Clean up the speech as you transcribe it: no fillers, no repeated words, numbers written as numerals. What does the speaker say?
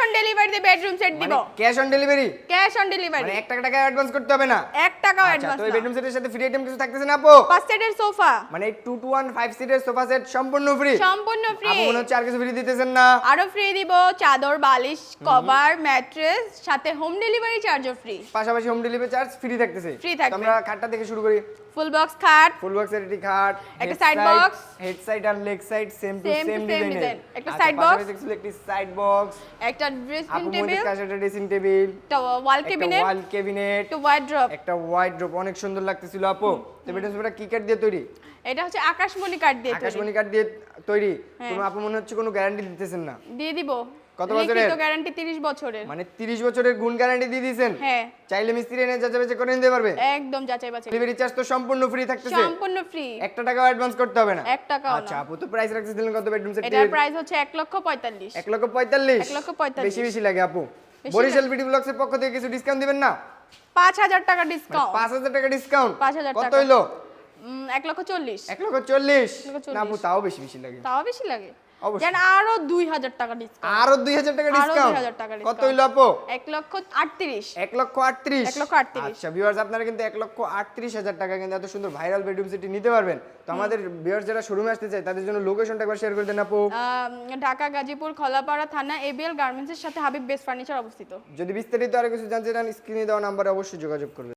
On ডেলিভারিতে bedroom set দিব। Cash on delivery? Cash on delivery. মানে 1 টাকা অ্যাডভান্স করতে হবে না? 1 টাকাও আচ্ছা, অ্যাডভান্স তো না। এই বেডরুম সেটের সাথে ফ্রি আইটেম কিছু থাকতেছে না আপু? 5 সিটের সোফা। মানে 2 to 1 5 সিটের সোফা সেট সম্পূর্ণ ফ্রি? সম্পূর্ণ ফ্রি। আপু মনে হচ্ছে আর কিছু ফ্রি দিতেছেন না? আরো ফ্রি দিব চাদর, বালিশ, কভার, ম্যাট্রেস, সাথে হোম ডেলিভারি চার্জও ফ্রি। পাশাপাশি হোম ডেলিভারি চার্জ ফ্রি থাকতেছে। ফ্রি থাকবে। তো আমরা খাটটা থেকে শুরু করি। ফুল বক্স খাট, ফুল বক্সের এটি খাট, একটা সাইড বক্স, হেড সাইড আর leg side same to Same to same same ডিজাইনের। design, একটা side box, একটি সাইড বক্স, একটা ড্রেসিং আপু টেবিল, মধ্যে কাছে একটা ড্রেসিং টেবিল, একটা ওয়াল একটা ক্যাবিনেট, ওয়াল ক্যাবিনেট, একটা ওয়ার্ড্রপ। একটা ওয়াইড্রপ অনেক সুন্দর লাগতেছিল আপু। তো বেডরুম সেটটা কি কাঠ দিয়ে তৈরি? এটা হচ্ছে আকাশমণি কাঠ দিয়ে তৈরি। আকাশমণি কাঠ দিয়ে তৈরি। হ্যাঁ। কোনো আপু মনে হচ্ছে কোনো গ্যারান্টি দিতেছেন না? দিয়ে দিব। কত বছরের? লিখিত গ্যারান্টি 30 বছরের। মানে 30 বছরের গুণ গ্যারান্টি দিয়ে দিয়েছেন? হ্যাঁ। চাইলে মিস্ত্রি এনে যাচাই করে নিতে পারবে? একদম যাচাই বাছাই। ডেলিভারি চার্জ তো সম্পূর্ণ ফ্রি থাকতেছে? সম্পূর্ণ ফ্রি। 1 টাকাও অ্যাডভান্স করতে হবে না? 1 টাকাও আচ্ছা না। আপু, তো প্রাইস রাখছিলেন কত বেডরুম সেট? এটার প্রাইস হচ্ছে 1,45,000। 1,45,000? 1,45,000 বেশি বেশি লাগে আপু। বেশি বরিশাল বিডি ব্লগসের পক্ষ থেকে কিছু ডিসকাউন্ট দিবেন না? 5,000 টাকা ডিসকাউন্ট। 5,000 টাকা ডিসকাউন্ট? 5,000 কত টাকা। হইলো? 1,40,000। 1,40,000? 1,40,000 না আপু, তাও বেশি বেশি লাগে। তাও বেশি লাগে। অবশ্যই। যেন আরো 2,000 টাকা ডিসকাউন্ট। আরো 2,000 টাকা আরো ডিসকাউন্ট? 2,000 টাকা কত ডিসকাউন্ট। হইলো আপু? 1,38,000। 1,38,000? 1,38,000 আচ্ছা ভিউয়ার্স, আপনারা কিন্তু 1,38,000 টাকা কিন্তু এত সুন্দর ভাইরাল বেডরুম সেটটি নিতে পারবেন। তো আমাদের ভিউয়ার্স যারা শোরুমে আসতে চায় তাদের জন্য লোকেশনটা একবার শেয়ার করে দেন আপু। ঢাকা গাজীপুর খলাপাড়া থানা এবিএল গার্মেন্টসের সাথে হাবিব বেস্ট ফার্নিচার অবস্থিত। যদি বিস্তারিত আরো কিছু জানতে চান স্ক্রিনে দেওয়া নম্বরে অবশ্যই যোগাযোগ করবেন।